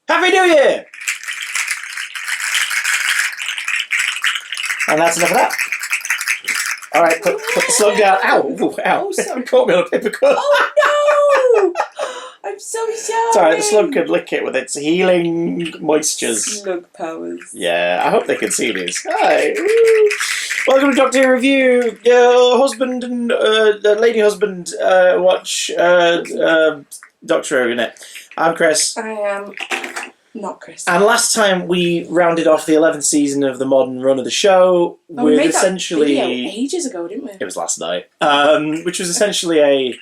Happy New Year! And that's enough of that. All right, put the slug down. Ow! Ooh, ow! Oh, sorry. Caught me on a paper cut. Oh no! I'm so sorry. It's alright, the slug could lick it with its healing moistures. Slug powers. Yeah, I hope they can see these. Hi! Woo. Welcome to Doctor Who Review. Your husband and lady husband watch Doctor Who, innit? I'm Chris. I am not Chris. And last time we rounded off the 11th season of the modern run of the show with we made essentially... that video ages ago, didn't we? It was last night. Which was essentially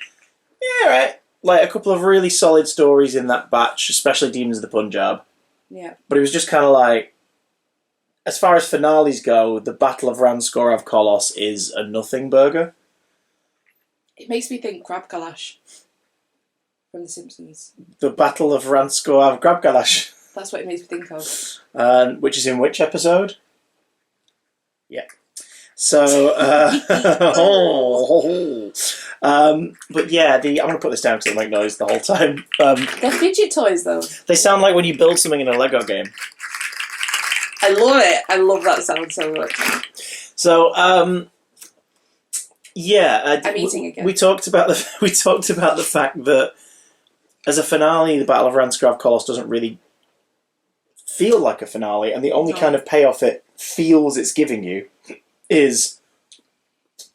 like a couple of really solid stories in that batch, especially Demons of the Punjab. Yeah. But it was just kind of like, as far as finales go, the Battle of Ranskorav Kolos is a nothing burger. It makes me think Crab Kalash from The Simpsons. The Battle of Ranskorav Grabgalash. That's what it makes me think of. Which is in which episode? Yeah. So, but yeah, I'm going to put this down because it'll make noise the whole time. They're fidget toys, though. They sound like when you build something in a Lego game. I love it. I love that sound so much. So, I'm eating again. We talked about the fact that as a finale, the Battle of Ranskorav Kolos doesn't really feel like a finale, and the only kind of payoff it feels it's giving you is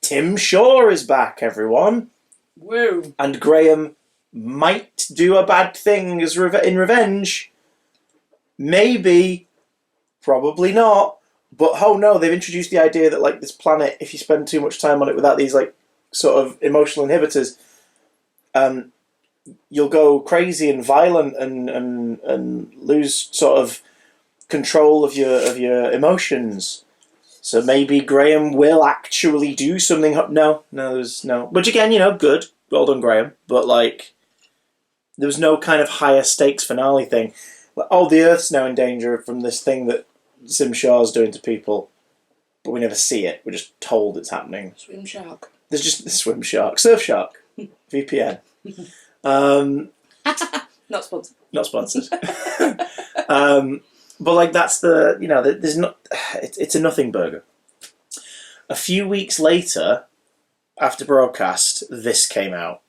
Tim Shaw is back, everyone. Woo! And Graham might do a bad thing as in revenge. Maybe, probably not. But oh no, they've introduced the idea that like this planet, if you spend too much time on it without these like sort of emotional inhibitors, you'll go crazy and violent and lose sort of control of your emotions. So maybe Graham will actually do something. No. Which again, good. Well done, Graham. But like, there was no kind of higher stakes finale thing. Like, oh, the Earth's now in danger from this thing that Sim Shaw's doing to people, but we never see it. We're just told it's happening. Swim shark. There's just the swim shark, surf shark, VPN. Not sponsored. Not sponsored. But like that's there's not. It's a nothing burger. A few weeks later, after broadcast, this came out.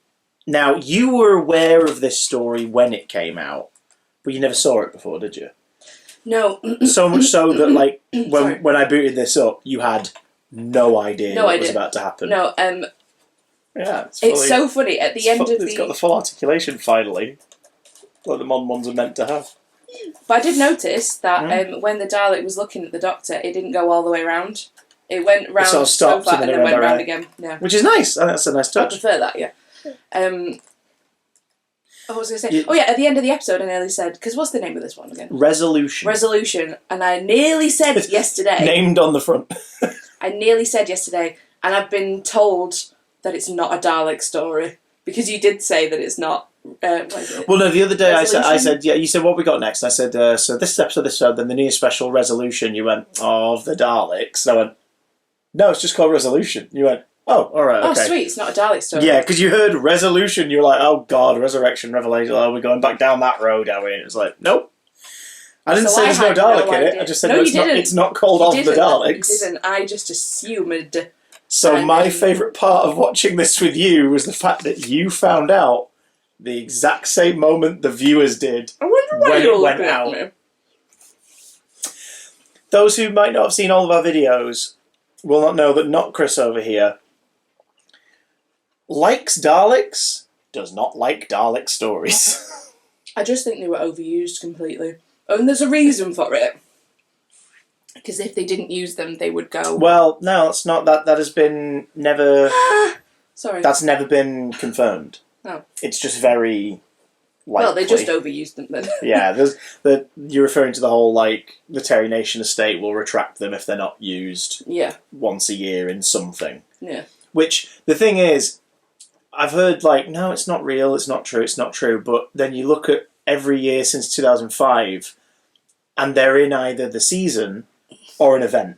Now you were aware of this story when it came out, but you never saw it before, did you? No. So much so that like when I booted this up, you had no idea what was about to happen. No. Yeah, it's so funny at the end of the. It's got the full articulation finally, like the modern ones are meant to have. But I did notice that when the Dalek was looking at the Doctor, it didn't go all the way around. It went round sort of stopped so far and then went round again. Yeah. Which is nice. I think that's a nice touch. I prefer that, yeah. What was I going to say? At the end of the episode I nearly said, because what's the name of this one again? Resolution. And I nearly said yesterday. Named on the front. I nearly said yesterday, and I've been told that it's not a Dalek story. Because you did say that it's not. What is it? Well, no, the other day I said, yeah, you said, what we got next? I said, so this episode, then the new special Resolution. You went, of the Daleks. And I went, no, it's just called Resolution. You went, oh, all right, okay. Oh, sweet, it's not a Dalek story. Yeah, because you heard Resolution, you were like, oh, God, Resurrection, Revelation, oh, we're going back down that road, are we? And it was like, nope. I didn't say there's no Dalek in it. I just said it's not called Of the Daleks. You didn't. I just assumed. So my favourite part of watching this with you was the fact that you found out the exact same moment the viewers did when it went out. Those who might not have seen all of our videos will not know that not Chris over here likes Daleks, does not like Dalek stories. I just think they were overused completely. And there's a reason for it. Because if they didn't use them, they would go... Well, no, that's not... That has been never... Sorry. That's never been confirmed. Oh. It's just very... likely. Well, they just overused them then. Yeah, you're referring to the whole, like, the Terry Nation estate will retract them if they're not used once a year in something. Yeah. Which, the thing is, I've heard, like, no, it's not real, it's not true, but then you look at every year since 2005, and they're in either the season or an event.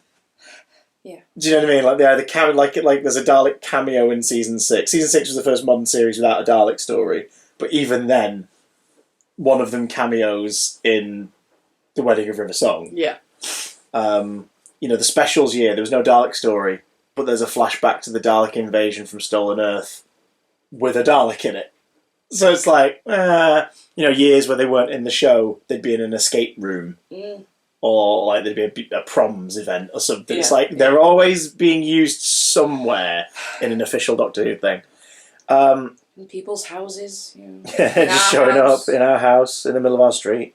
Yeah. Do you know what I mean? Like they either like there's a Dalek cameo in season 6. Season 6 was the first modern series without a Dalek story, but even then, one of them cameos in The Wedding of River Song. Yeah. The specials year, there was no Dalek story, but there's a flashback to the Dalek invasion from Stolen Earth with a Dalek in it. So it's like, years where they weren't in the show, they'd be in an escape room. Or like there'd be a proms event or something. It's like they're always being used somewhere in an official Doctor Who thing. In people's houses. Just showing up in our house, in the middle of our street.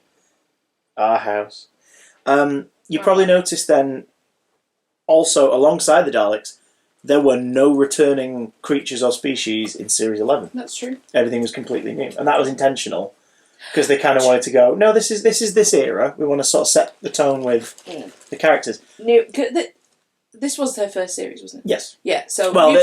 Our house. You probably noticed then, also, alongside the Daleks, there were no returning creatures or species in Series 11. That's true. Everything was completely new. And that was intentional. Because they kind of wanted to go, no, this is this era. We want to sort of set the tone with the characters. This was their first series, wasn't it? Yes. Yeah, so... Well,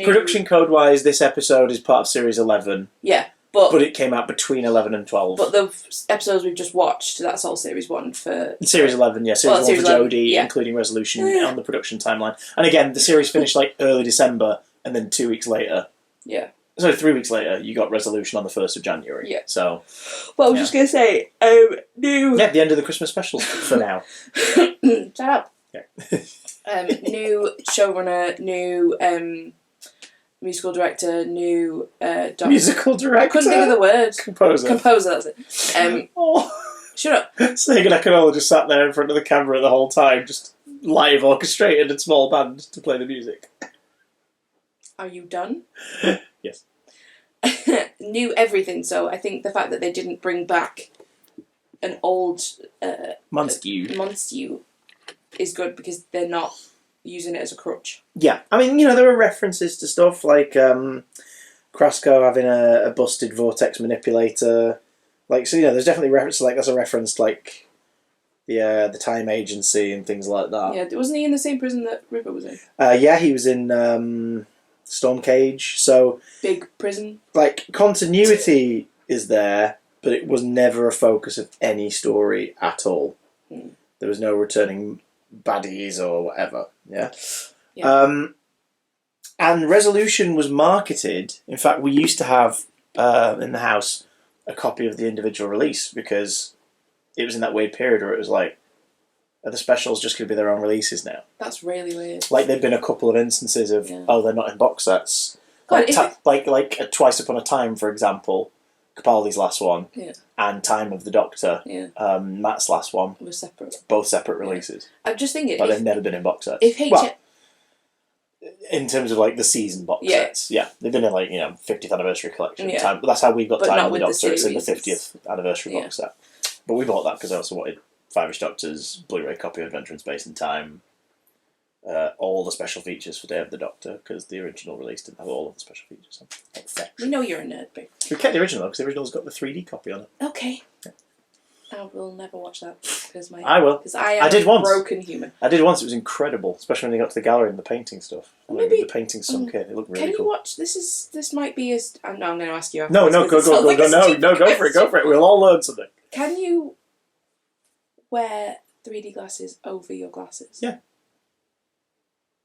production code-wise, this episode is part of Series 11. Yeah, but it came out between 11 and 12. But the episodes we've just watched, that's all Series 1 for... Series 11, yeah. Series 1 for 11, Jodie, including Resolution on the production timeline. And again, the series finished like early December, and then 2 weeks later... Yeah. Sorry, 3 weeks later, you got Resolution on the 1st of January. Yeah. So... Well, I was just going to say, new... Yeah, the end of the Christmas specials for now. Shut up. Yeah. New showrunner, new musical director, new doctor. Musical director? I couldn't think of the word. Composer, that's it. Shut up. Snake and Akinola just sat there in front of the camera the whole time, just live orchestrated and small band to play the music. Are you done? Yes. New everything, so I think the fact that they didn't bring back an old... Monstew is good because they're not using it as a crutch. Yeah, I mean, there are references to stuff like Krasko having a busted vortex manipulator. Like, so there's definitely reference. Like, that's a reference to, like the Time Agency and things like that. Yeah, wasn't he in the same prison that River was in? Yeah, he was in Stormcage. So big prison. Like, continuity is there, but it was never a focus of any story at all. There was no returning baddies or whatever. Yeah. And Resolution was marketed. In fact, we used to have in the house a copy of the individual release because it was in that weird period where it was like, are the specials just going to be their own releases now? That's really weird. Like, there'd been a couple of instances of, they're not in box sets. God, like Twice Upon a Time, for example, Capaldi's last one, and Time of the Doctor, Matt's last one, were separate. Both separate releases. I'm just thinking, but they've never been in box sets. In terms of like the season box sets, they've been in like 50th anniversary collection. Time, that's how we got but Time of the Doctor. The it's in the 50th anniversary box set. But we bought that because I also wanted Five-ish Doctors, Blu-ray copy of Adventure in Space and Time, all the special features for Day of the Doctor because the original release didn't have all of the special features on. We know you're a nerd, babe. We kept the original because the original's got the 3D copy on it. Okay. I will never watch that because I will. Because I did once. Broken human. I did once. It was incredible, especially when you got to the gallery and the painting stuff. Maybe the painting sunk in. It looked really cool. Can you watch? This might be as. No, I'm going to ask you. No, go for it. Go for it. We'll all learn something. Can you wear 3D glasses over your glasses? Yeah.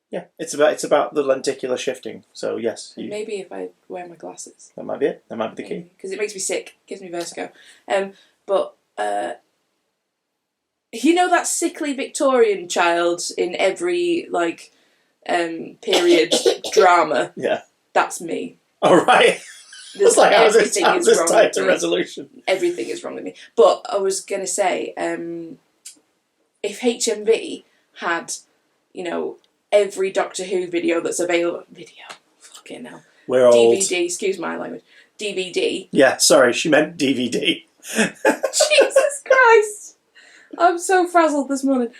Yeah, it's about the lenticular shifting. So yes, maybe if I wear my glasses, that might be it. That might be the key. Because it makes me sick, gives me vertigo. But that sickly Victorian child in every period drama. Yeah, that's me. All right. It's like how's this tied to Resolution? Everything is wrong with me. But I was gonna say, if HMV had, every Doctor Who video that's available. Fucking hell. We're old. DVD, excuse my language. DVD. Yeah, sorry, she meant DVD. Jesus Christ. I'm so frazzled this morning.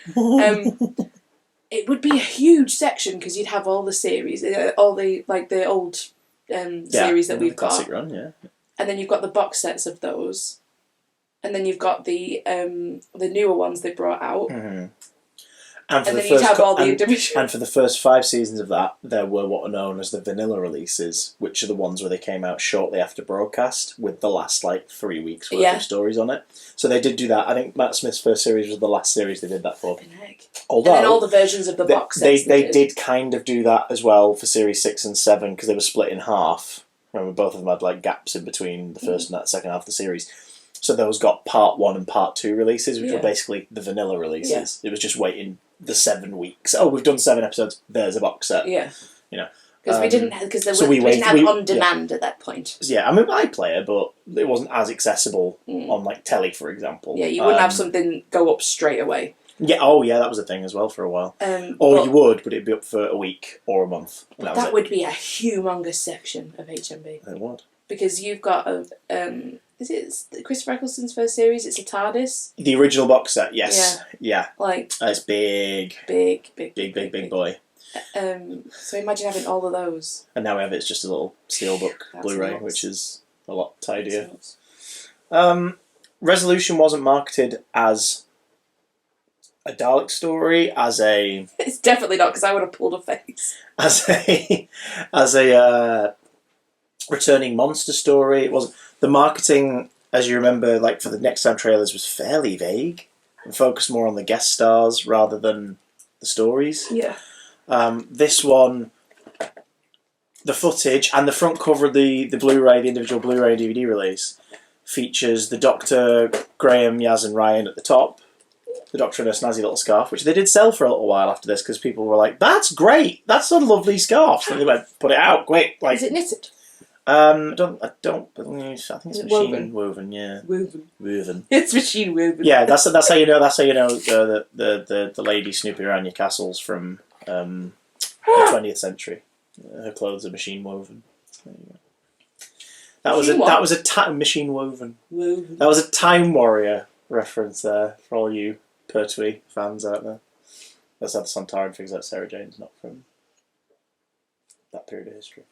It would be a huge section because you'd have all the series, all the old series that we've got. Classic run, yeah. And then you've got the box sets of those. And then you've got the newer ones they brought out. Mm-hmm. And then you'd have all the individual... And for the first 5 seasons of that, there were what are known as the vanilla releases, which are the ones where they came out shortly after broadcast, with the last 3 weeks worth of stories on it. So they did do that. I think Matt Smith's first series was the last series they did that for. Although, and then all the versions of the box sets. They did kind of do that as well for series 6 and 7, because they were split in half. Remember, both of them had gaps in between the first and that second half of the series. So those got part 1 and part 2 releases, which were Yeah. basically the vanilla releases. It was just waiting the 7 weeks. Oh, we've done 7 episodes. There's a box set. Yeah. You know. Because we didn't have on demand at that point. Yeah, I mean, I play it, but it wasn't as accessible on like telly, for example. Yeah, you wouldn't have something go up straight away. Yeah, oh yeah, that was a thing as well for a while. Or you would, but it'd be up for a week or a month. But that would be a humongous section of HMB. It would. Because you've got is it Christopher Eccleston's first series? It's a TARDIS. The original box set, yes, yeah. Like it's big, big boy. So imagine having all of those. And now we have it's just a little steelbook Blu-ray, nuts. which is a lot tidier. Resolution wasn't marketed as a Dalek story, as a... It's definitely not, because I would have pulled a face. As a returning monster story. It wasn't... The marketing, as you remember, like for the Next Time trailers, was fairly vague and focused more on the guest stars rather than the stories. Yeah. This one, the footage and the front cover of the Blu-ray, the individual Blu-ray and DVD release, features the Doctor, Graham, Yaz and Ryan at the top. The Doctor in a snazzy little scarf, which they did sell for a little while after this because people were like, "That's great! That's a lovely scarf." So they went, "Put it out quick!" Like, is it knitted? I don't believe. I think it's machine woven. Yeah, woven. It's machine woven. Yeah, that's how you know. That's how you know the lady snooping around your castles from the 20th century. Her clothes are machine woven. There you go. That was a machine woven. That was a Time Warrior reference there for all you Pertwee fans out there. That's how the Sontaran figures out Sarah Jane's not from that period of history.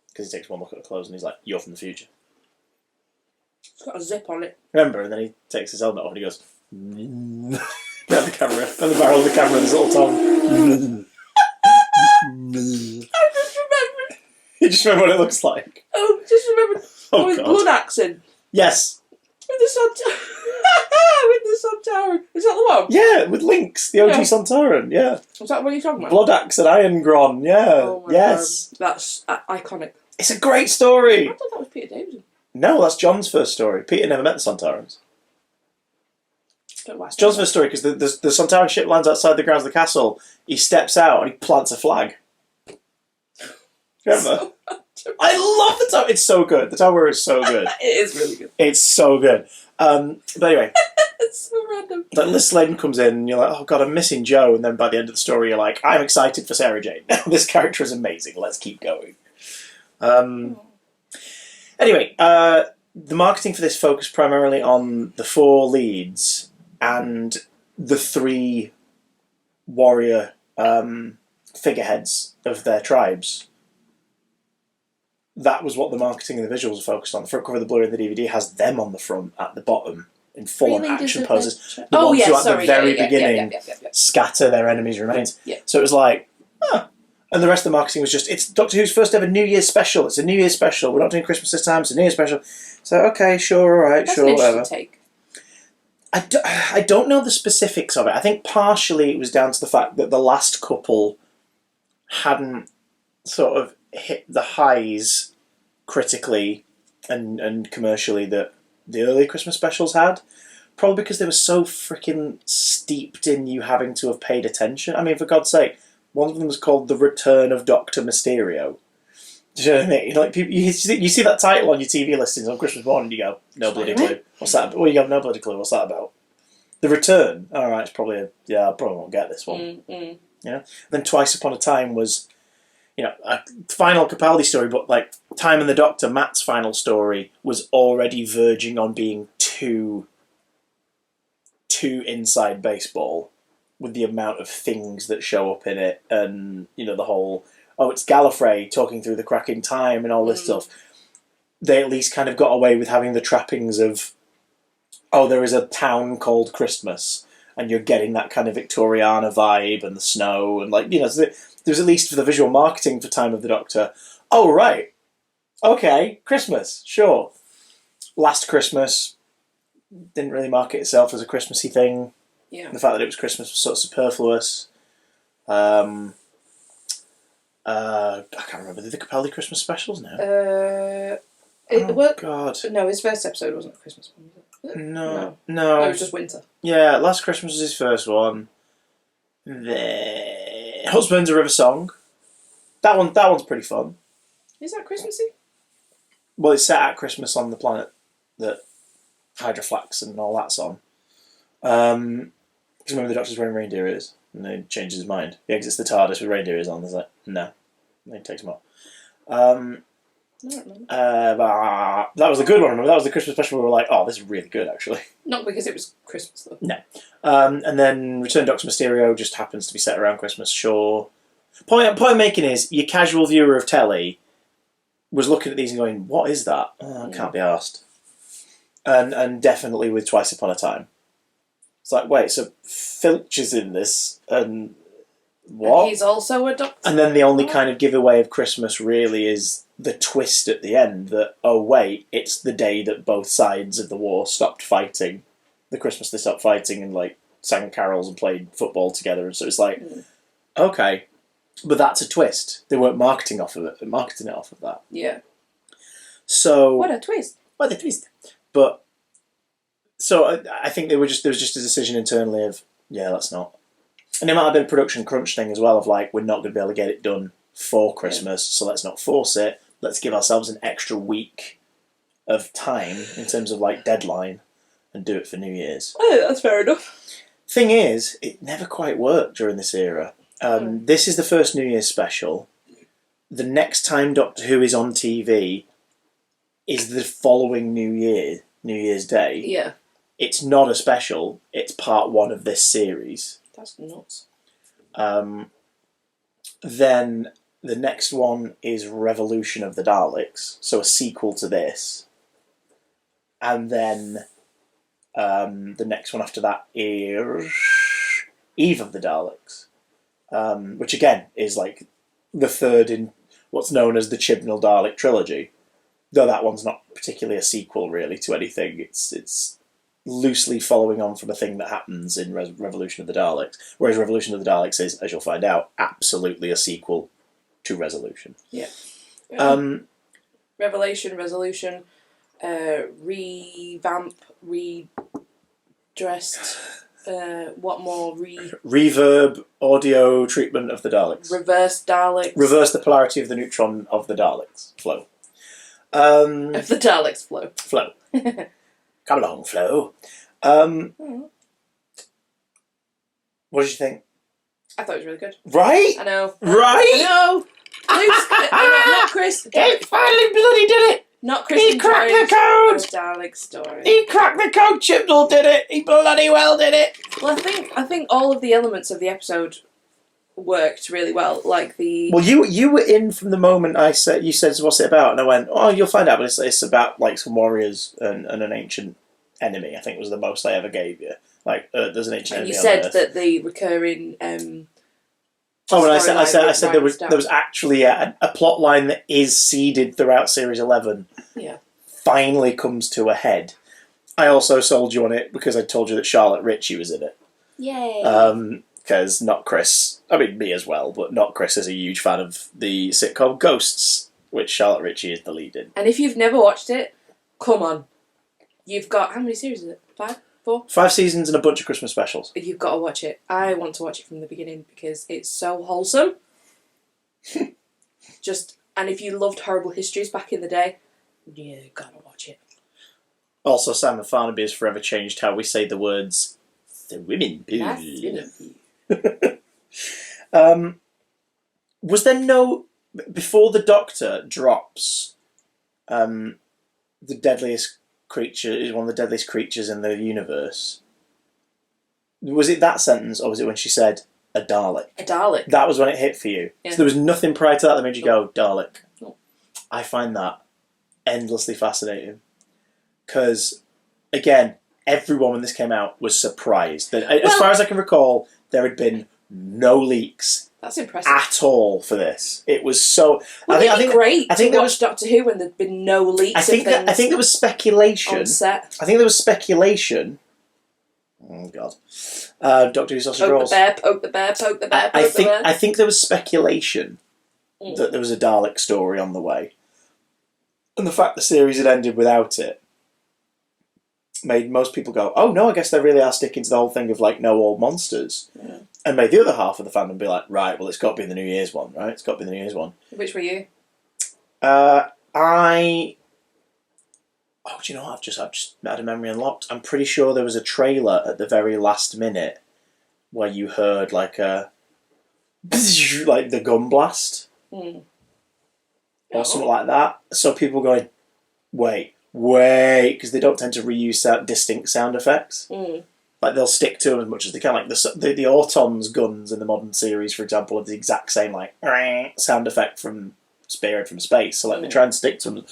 Because he takes one look at the clothes and he's like, "You're from the future." It's got a zip on it. Remember? And then he takes his helmet off and he goes, grab the camera, and the barrel of the camera with his little tongue. I just remembered. You just remember what it looks like? Oh, just remembered. Oh, with God. blood accent. Yes. With the Sontaran. Is that the one? Yeah, with Lynx, the OG Sontaran, yeah. Is that what you're talking about? Blood Axe and Iron Gron, yeah. Oh my yes. God. That's iconic. It's a great story. I thought that was Peter Davison. No, that's John's first story. Peter never met the Sontarans. It's John's first story because the Sontaran ship lands outside the grounds of the castle. He steps out and he plants a flag. Remember? I love the tower. It's so good. The tower is so good. It is really good. It's so good. But anyway. It's so random. Like Liz Sladen comes in and you're like, "Oh God, I'm missing Joe." And then by the end of the story, you're like, "I'm excited for Sarah Jane. This character is amazing. Let's keep going." Anyway, the marketing for this focused primarily on the 4 leads and the 3 warrior figureheads of their tribes. That was what the marketing and the visuals were focused on. The front cover of the Blu-ray and the DVD has them on the front at the bottom in full-on action poses. The ones who at the very beginning scatter their enemies' remains. Yeah. So it was like, and the rest of the marketing was just, it's Doctor Who's first ever New Year's special. It's a New Year's special. We're not doing Christmas this time. It's a New Year's special. So, okay, sure, all right, That's sure, an whatever. take. I don't know the specifics of it. I think partially it was down to the fact that the last couple hadn't sort of hit the highs critically and commercially that the early Christmas specials had. Probably because they were so freaking steeped in you having to have paid attention. I mean, for God's sake, one of them was called The Return of Dr. Mysterio. Do you know what I mean? Like, people, you see that title on your TV listings on Christmas morning, you go, "No bloody clue. What's that about?" Well, you go, "No bloody clue. What's that about?" The Return. All right, it's probably I probably won't get this one. You know. Then Twice Upon a Time was, a final Capaldi story, but like Time and the Doctor, Matt's final story was already verging on being too inside baseball with the amount of things that show up in it, and the whole, it's Gallifrey talking through the crack in time and all this stuff. They at least kind of got away with having the trappings of, there is a town called Christmas, and you're getting that kind of Victoriana vibe and the snow, and so there's at least for the visual marketing for Time of the Doctor. Oh, right. Okay, Christmas, sure. Last Christmas didn't really market itself as a Christmassy thing. Yeah. The fact that it was Christmas was sort of superfluous. I can't remember. Did the Capaldi Christmas specials now? God. No, his first episode wasn't a Christmas one, was it? No. No, it was just winter. Yeah, Last Christmas was his first one. The Husband's a River Song. That one's pretty fun. Is that Christmassy? Well, it's set at Christmas on the planet that Hydroflax and all that's on. Because remember the Doctor's wearing reindeer ears, and then he changes his mind. He exits the TARDIS with reindeer ears on. There's like, no. And then he takes them off. I don't remember. That was the good one, remember? That was the Christmas special where we were like, oh, this is really good, actually. Not because it was Christmas, though. No. And then Return Doctor Mysterio just happens to be set around Christmas, sure. Point I'm making is, your casual viewer of telly was looking at these and going, what is that? Oh, I can't be arsed. And definitely with Twice Upon a Time. It's like, wait, so Filch is in this, and what? And he's also a doctor. And then the only kind of giveaway of Christmas really is the twist at the end that, oh wait, it's the day that both sides of the war stopped fighting. The Christmas they stopped fighting and like sang carols and played football together, and so it's like, okay, but that's a twist. They weren't marketing it off of that. Yeah. So what a twist! What a twist! But so I think there was just a decision internally of let's not, and it might have been a production crunch thing as well of like we're not going to be able to get it done for Christmas, so let's not force it. Let's give ourselves an extra week of time in terms of like deadline and do it for New Year's. I think that's fair enough. Thing is, it never quite worked during this era. This is the first New Year's special. The next time Doctor Who is on TV is the following New Year's Day. Yeah. It's not a special, it's part one of this series. That's nuts. Then the next one is Revolution of the Daleks, so a sequel to this. And then the next one after that is Eve of the Daleks, which again is like the third in what's known as the Chibnall Dalek trilogy. Though that one's not particularly a sequel really to anything. It's loosely following on from a thing that happens in Revolution of the Daleks, whereas Revolution of the Daleks is, as you'll find out, absolutely a sequel to Resolution. Yeah. Revelation, Resolution, revamp, redressed, what more? Reverb, audio treatment of the Daleks. Reverse Daleks. Reverse the polarity of the neutron of the Daleks. Flow. Of the Daleks flow. Flow. Come along, Flo. What did you think? I thought it was really good. Right? I know. Right? I know. Not Chris. He finally bloody did it! Not Chris. He cracked the code! Dalek story. He cracked the code! Chibnall did it! He bloody well did it! Well, I think all of the elements of the episode worked really well. Like the... Well, you were in from the moment you said, what's it about? And I went, oh, you'll find out, but it's about like some warriors and an ancient enemy, I think was the most I ever gave you. Like, there's an ancient enemy. And you said on Earth. that the recurring... Oh, and I said there was actually a plot line that is seeded throughout Series 11. Yeah. Finally comes to a head. I also sold you on it because I told you that Charlotte Ritchie was in it. Yay. Because not Chris, I mean me as well, but not Chris is a huge fan of the sitcom Ghosts, which Charlotte Ritchie is the lead in. And if you've never watched it, come on. You've got, how many series is it? 5? 4? 5 seasons and a bunch of Christmas specials. You've got to watch it. I want to watch it from the beginning because it's so wholesome. And if you loved Horrible Histories back in the day, you gotta watch it. Also, Simon Farnaby has forever changed how we say the words the women poo. That's women poo. Was there no, before the Doctor drops, the deadliest creature is one of the deadliest creatures in the universe? Was it that sentence, or was it when she said a Dalek? A Dalek. That was when it hit for you. Yeah. So there was nothing prior to that made you go Dalek. No. I find that endlessly fascinating because, again, everyone when this came out was surprised that, as far as I can recall, there had been no leaks. That's impressive. At all for this. It was so. I think great. I think to watch Doctor Who when there'd been no leaks. I think there was speculation on set. I think there was speculation. Oh God, Doctor Who sausage rolls. Poke the bear. I think there was speculation that there was a Dalek story on the way, And the fact the series had ended without it made most people go, oh no, I guess they really are sticking to the whole thing of like no old monsters. Yeah. And made the other half of the fandom be like, right, well, it's got to be the New Year's one, right? It's got to be the New Year's one. Which were you? Oh, do you know what? I've just had a memory unlocked. I'm pretty sure there was a trailer at the very last minute where you heard like a like the gun blast or something like that. So people going, wait, because they don't tend to reuse distinct sound effects. Like they'll stick to them as much as they can. Like the Autom's guns in the modern series, for example, are the exact same like sound effect from Spearhead from Space. So like they try and stick to them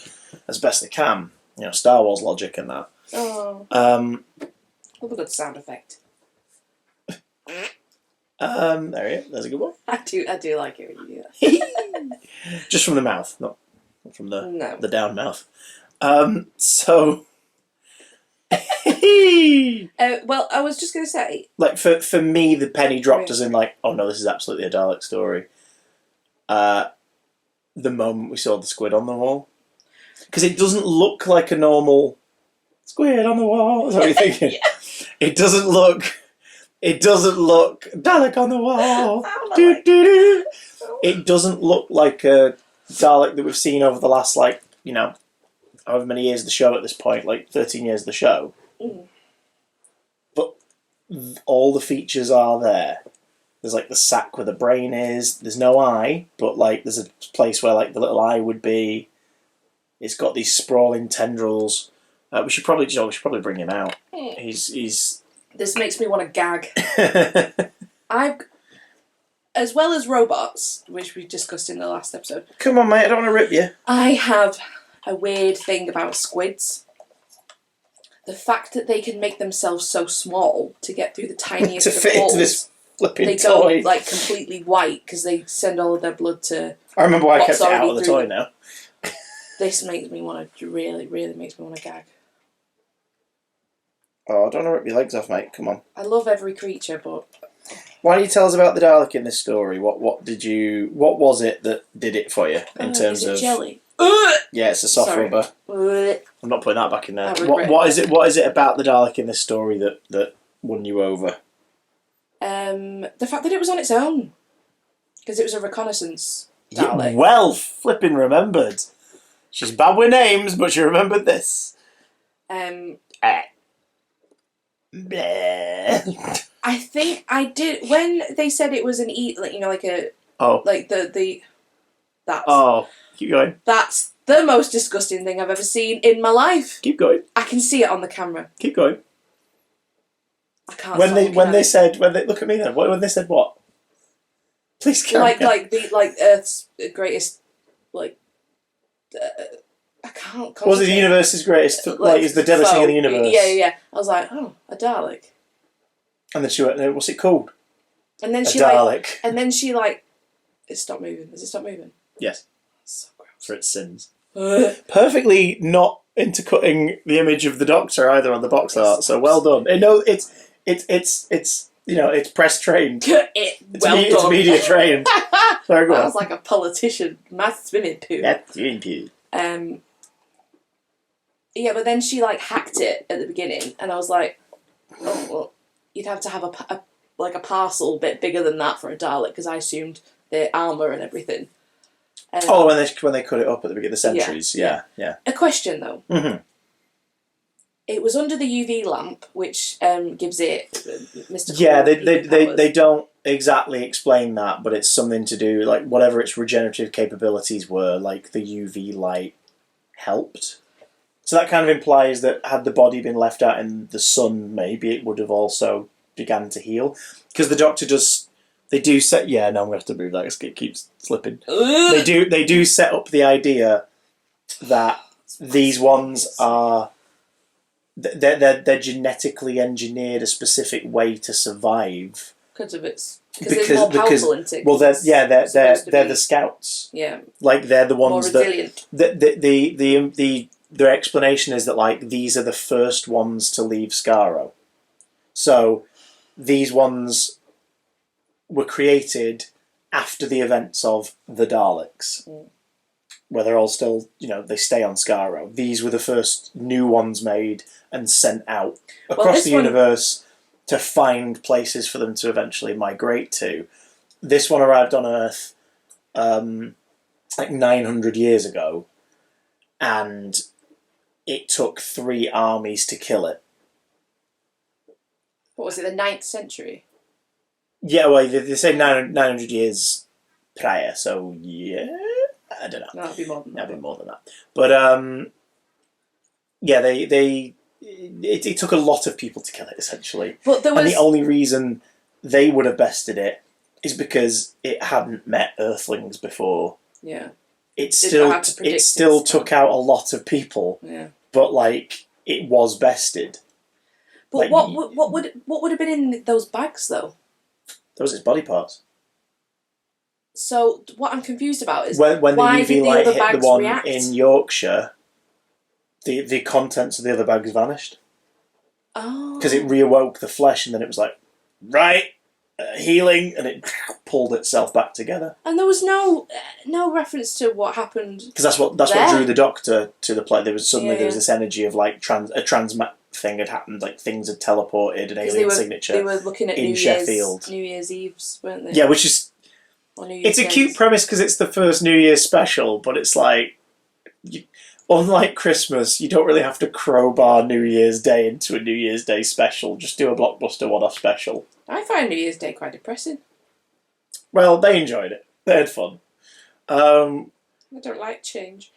as best they can. You know, Star Wars logic and that. Oh. What a good sound effect. There you go. There's a good one. I do like it when you do that. Just from the mouth, not from the No. down mouth. So. Well, I was just going to say... Like, for me, the penny dropped as in, like, oh no, this is absolutely a Dalek story. The moment we saw the squid on the wall. Because it doesn't look like a normal squid on the wall. Is that what you're thinking? Yeah. It doesn't look Dalek on the wall. It doesn't look like a Dalek that we've seen over the last, like, you know, however many years of the show at this point, like 13 years of the show. But all the features are there. There's like the sack where the brain is. There's no eye, but like there's a place where like the little eye would be. It's got these sprawling tendrils. We should probably bring him out. He's. This makes me want to gag. As well as robots, which we discussed in the last episode. Come on, mate! I don't want to rip you. I have a weird thing about squids. The fact that they can make themselves so small to get through the tiniest to of fit holes. into this flipping They toy. go like completely white because they send all of their blood to. I remember why I kept what's it out of already the through toy them. now. This makes me want to really makes me want to gag. Oh, I don't want to rip your legs off, mate. Come on. I love every creature, but Why don't you tell us about the Dalek in this story? What was it that did it for you in terms is it of jelly? Yeah, it's a soft Sorry. rubber. I'm not putting that back in there. I regret What is it about the Dalek in this story that won you over? The fact that it was on its own, because it was a reconnaissance Dalek. Yeah, well, flipping remembered. She's bad with names, but she remembered this. Bleh. I think I did when they said it was an like a like the that's keep going. That's the most disgusting thing I've ever seen in my life. Keep going. I can see it on the camera. Keep going. I can't. When they look at me then. When they said what? Please carry on. like Earth's greatest I can't. Was it the universe's greatest? Is the deadest thing in the universe? Yeah. I was like, oh, a Dalek. And then she went, what's it called? And then she Dalek. it stopped moving. Has it stopped moving? Yes. So gross. For its sins. Perfectly not intercutting the image of the Doctor either on the box art. So well done. It's press trained. It's media trained. Sorry, go on. That was like a politician. Math swimming pool. That's swimming pool. Yeah, but then she hacked it at the beginning, and I was like, oh well, you'd have to have a parcel bit bigger than that for a Dalek, because I assumed the armour and everything. When they cut it up at the beginning of the centuries, yeah. A question though. Mm-hmm. It was under the UV lamp, which gives it mystical. Yeah, powers. they don't exactly explain that, but it's something to do whatever its regenerative capabilities were. Like the UV light helped. So that kind of implies that had the body been left out in the sun, maybe it would have also began to heal. Because the Doctor does. They do set. Yeah, no, I'm going to have to move that. It keeps slipping. They do set up the idea that these ones are. They're genetically engineered a specific way to survive. Because it's more powerful, isn't it? Well, they're the scouts. Yeah. They're the ones more resilient. Their explanation is that these are the first ones to leave Skaro. So these ones were created after the events of the Daleks. where they're all still, they stay on Skaro. These were the first new ones made and sent out across the universe to find places for them to eventually migrate to. This one arrived on Earth like 900 years ago, and it took 3 armies to kill it. What was it, the 9th century? Yeah, well, they say 900 years prior, so yeah, I don't know. No, that'd be more than that. That'd be more than that. But yeah, it took a lot of people to kill it, essentially. But and the only reason they would have bested it is because it hadn't met Earthlings before. Yeah. It still took out a lot of people. Yeah. But it was bested. But what would have been in those bags though? Those are his body parts. So what I'm confused about is when the UV light hit the one react? in Yorkshire, the contents of the other bags vanished. Oh. Because it reawoke the flesh, and then it was like, healing, and it pulled itself back together. And there was no reference to what happened. Because that's what drew the Doctor to the play. There was this energy of a transmat thing had happened, things had teleported, an alien signature. They were looking at Sheffield. New Year's Eves, weren't they? Yeah, which is it's a cute premise because it's the first New Year's special, but it's unlike Christmas, you don't really have to crowbar New Year's Day into a New Year's Day special. Just do a blockbuster one-off special. I find New Year's Day quite depressing. Well, they enjoyed it. They had fun. I don't like change.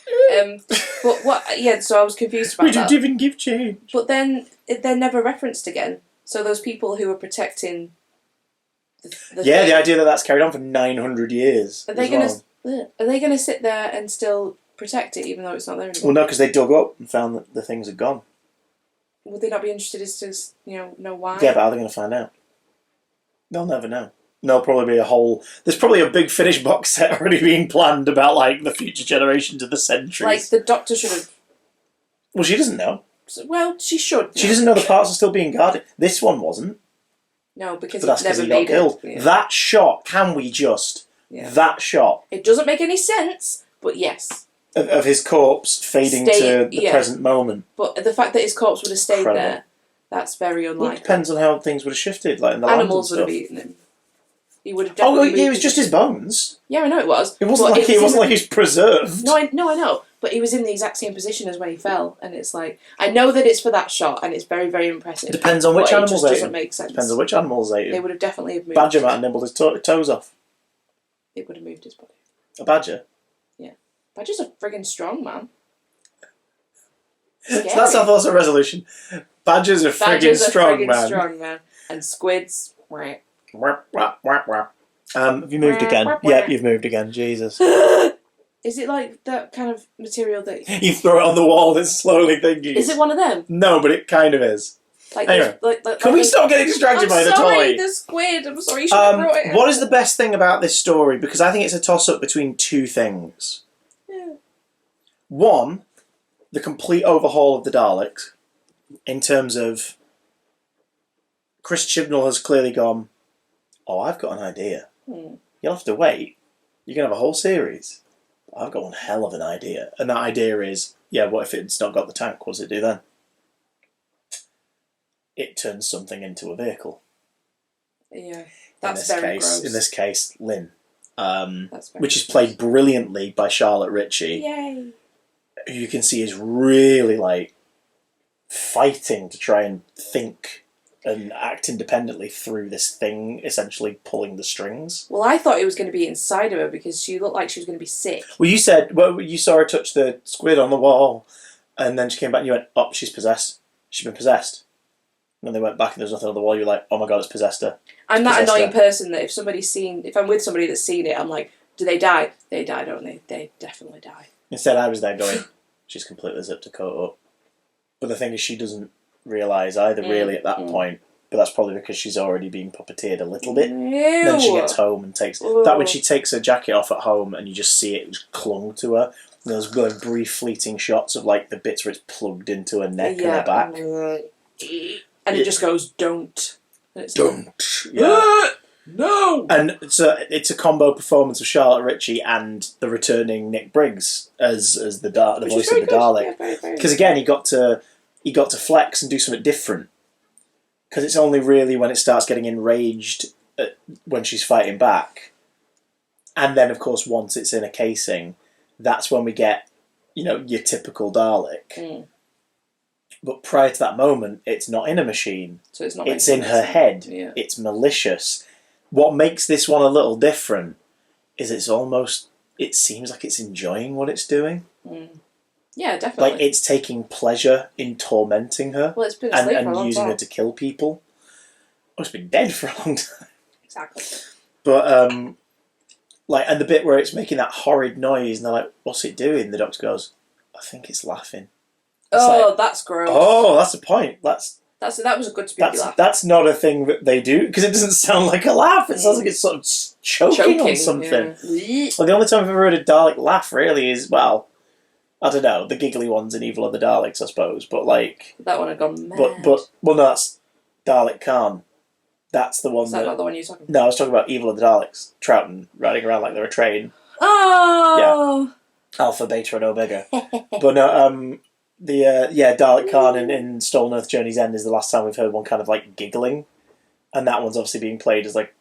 But what? Yeah, so I was confused about that. We didn't give change. But then they're never referenced again. So those people who are protecting the idea that that's carried on for 900 years. Are they going to sit there and still protect it, even though it's not there anymore? Well, no, because they dug up and found that the things had gone. Would they not be interested as to know why? Yeah, but how are they going to find out? They'll never know. There'll probably be there's probably a big finished box set already being planned about the future generations of the centuries. The Doctor should have. Well, she doesn't know. Well, she should. She doesn't know the parts are still being guarded. This one wasn't. No, because that's never he got killed. Yeah. That shot, can we just? Yeah. That shot. It doesn't make any sense, but yes. Of his corpse fading to the present moment. But the fact that his corpse would have stayed there, that's very unlikely. Well, it depends on how things would have shifted, in the animals would have eaten him. He would have definitely. It was just his bones. Yeah, I know it was. It wasn't like he was preserved. No, I know. But he was in the exact same position as when he fell, and it's I know that it's for that shot, and it's very, very impressive. Depends on which animals ate him. Doesn't make sense. Depends on which animals ate him. They would have definitely moved. Badger might have nibbled his toes off. It would have moved his body. A badger? Yeah. Badger's a friggin' strong man. So that's our thoughts on resolution. Badger's a friggin' strong man. And squids, right. Have you moved again? Yeah, you've moved again. Jesus. Is it like that kind of material that you throw it on the wall and it's slowly thinking? Is it one of them? No, but it kind of is. Anyway, can we stop getting distracted by the toy? I'm sorry, the squid. I'm sorry, you should have brought it. What is the best thing about this story? Because I think it's a toss-up between 2 things. Yeah. One, the complete overhaul of the Daleks, in terms of Chris Chibnall has clearly gone, I've got an idea. You'll have to wait. You're going to have a whole series. I've got one hell of an idea. And that idea is, what if it's not got the tank? What does it do then? It turns something into a vehicle. Yeah, that's very gross. In this case, Lynn. Which is played brilliantly by Charlotte Ritchie. Yay! Who you can see is really, fighting to try and think and act independently through this thing, essentially pulling the strings. Well, I thought it was going to be inside of her because she looked like she was going to be sick. Well, you saw her touch the squid on the wall, and then she came back and you went, she's possessed. She's been possessed. And then they went back and there's nothing on the wall. You're like, oh my god, it's possessed her. I'm that annoying person that if I'm with somebody that's seen it, I'm like, do they die? They die, don't they? They definitely die. Instead, I was there going, she's completely zipped her coat up. But the thing is, she doesn't realise either really at that point. But that's probably because she's already being puppeteered a little bit. Ew. Then she gets home and takes... That when she takes her jacket off at home and you just see it just clung to her. And there's brief fleeting shots of the bits where it's plugged into her neck and her back. And it just goes, don't. And it's don't. Yeah. No! And so it's a combo performance of Charlotte Ritchie and the returning Nick Briggs as the voice of the Dalek. Because again, he got to flex and do something different. Because it's only really when it starts getting enraged when she's fighting back, and then of course once it's in a casing, that's when we get your typical Dalek. Mm. But prior to that moment, it's not in a machine. So it's not. It's in her head. Yeah. It's malicious. What makes this one a little different is it seems like it's enjoying what it's doing. Mm. Yeah, definitely. Like it's taking pleasure in tormenting her. Well, it's been asleep for a long using time. her to kill people. Oh, it's been dead for a long time. Exactly. But and the bit where it's making that horrid noise, and they're like, "What's it doing?" The doctor goes, "I think it's laughing." It's that's gross. Oh, that's the point. That was a good spooky laugh. That's not a thing that they do, because it doesn't sound like a laugh. It sounds like it's sort of choking on something. Yeah. Well, the only time I've ever heard a Dalek laugh really is, well, I don't know, the giggly ones in Evil of the Daleks, I suppose. But that one had gone mad. But no, that's Dalek Khan. That's the one. Is that not the one you're talking about? No, I was talking about Evil of the Daleks. Trouton riding around like they're a train. Oh. Yeah. Alpha, Beta, and Omega. But no, Dalek Khan in Stolen Earth Journey's End is the last time we've heard one kind of like giggling, and that one's obviously being played as like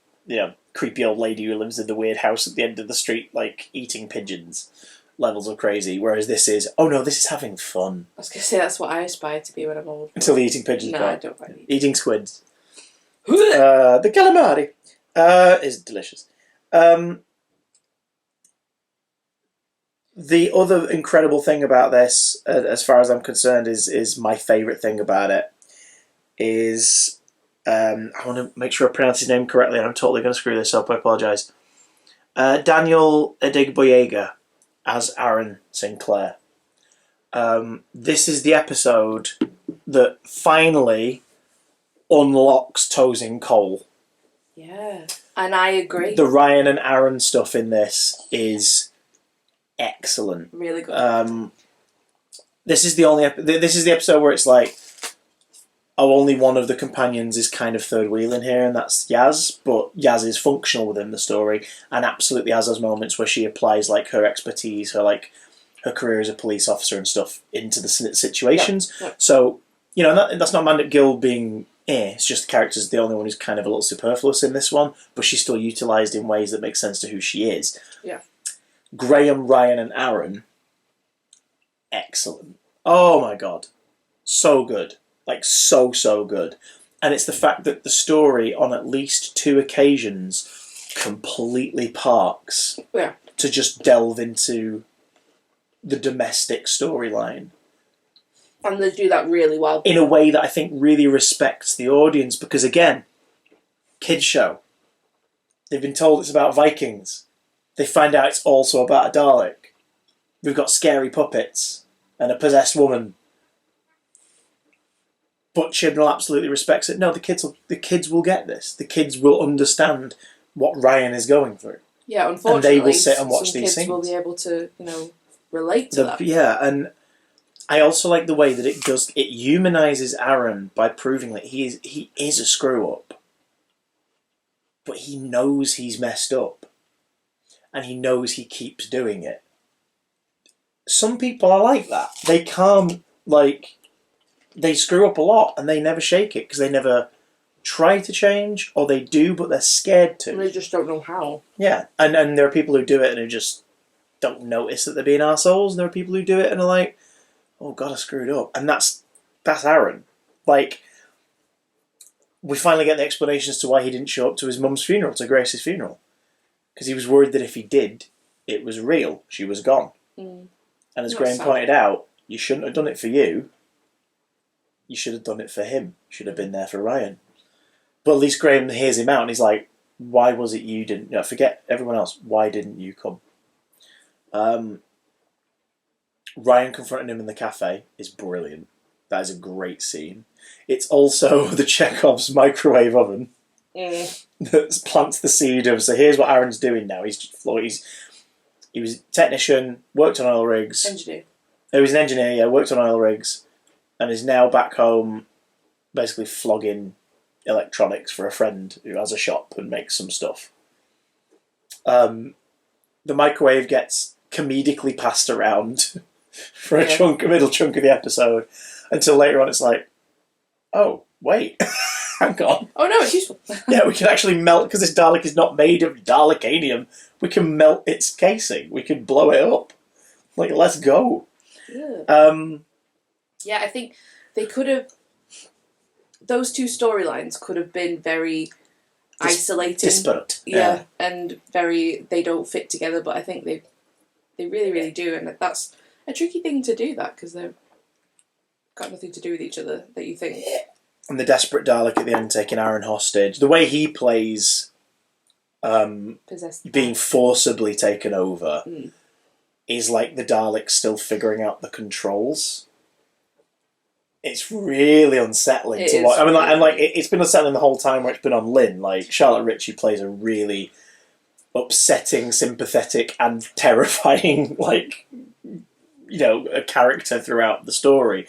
creepy old lady who lives in the weird house at the end of the street, like eating pigeons. Levels of crazy. Whereas this is, oh no, this is having fun. I was going to say that's what I aspire to be when I'm old. Until the eating pigeons. No, I don't quite eating squids. The calamari is delicious. The other incredible thing about this, as far as I'm concerned, is my favourite thing about it, is I want to make sure I pronounce his name correctly, and I'm totally going to screw this up, I apologise. Daniel Adegboyega as Aaron Sinclair. This is the episode that finally unlocks Tosin Cole. Yeah, and I agree. The Ryan and Aaron stuff in this is excellent. Really good. This is the episode where it's like, only one of the companions is kind of third wheeling here, and that's Yaz. But Yaz is functional within the story, and absolutely has those moments where she applies like her expertise, her career as a police officer and stuff into the situations. Yep. So that's not Mandip Gill being. It's just the character's the only one who's kind of a little superfluous in this one, but she's still utilised in ways that make sense to who she is. Yeah. Graham, Ryan, and Aaron, excellent. Oh my god, so good. Like, so good. And it's the fact that the story, on at least 2 occasions, completely parks to just delve into the domestic storyline. And they do that really well. In a way that I think really respects the audience, because again, kids show. They've been told it's about Vikings. They find out it's also about a Dalek. We've got scary puppets and a possessed woman. But Chibnall absolutely respects it. No, the kids will get this. The kids will understand what Ryan is going through. Yeah, unfortunately, and they will sit and watch some these kids things. will be able to, relate to that. Yeah, and I also like the way that it humanises Aaron by proving that he is a screw up, but he knows he's messed up, and he knows he keeps doing it. Some people are like that. They can't they screw up a lot and they never shake it because they never try to change, or they do but they're scared to. And they just don't know how. Yeah, and there are people who do it and who just don't notice that they're being arseholes, and there are people who do it and are like, oh god, I screwed up. And that's Aaron. Like, we finally get the explanation as to why he didn't show up to his mum's funeral, to Grace's funeral. Because he was worried that if he did, it was real. She was gone. Mm. And as Graham pointed out, you shouldn't have done it for you. You should have done it for him. You should have been there for Ryan. But at least Graham hears him out and he's like, why was it you didn't... forget everyone else. Why didn't you come? Ryan confronting him in the cafe is brilliant. That is a great scene. It's also the Chekhov's microwave oven that plants the seed of, so here's what Aaron's doing now. He was a technician, worked on oil rigs. Engineer. He was an engineer, worked on oil rigs, and is now back home basically flogging electronics for a friend who has a shop and makes some stuff. The microwave gets comedically passed around for a middle chunk of the episode until later on it's like, oh, wait, hang on. Oh no, it's useful. Yeah, we can actually melt, because this Dalek is not made of Dalekanium, we can melt its casing. We can blow it up. Like, let's go. Yeah. Yeah, I think they could have... Those two storylines could have been very isolating. Disparate. Yeah, and very... They don't fit together, but I think they really, really do, and that's a tricky thing to do, that, because they've got nothing to do with each other, that you think... And the desperate Dalek at the end taking Aaron hostage. The way he plays being forcibly taken over is like the Dalek still figuring out the controls. It's really unsettling to watch. I mean, it's been unsettling the whole time where it's been on Lynn. Like, Charlotte Ritchie plays a really upsetting, sympathetic, and terrifying, like... a character throughout the story,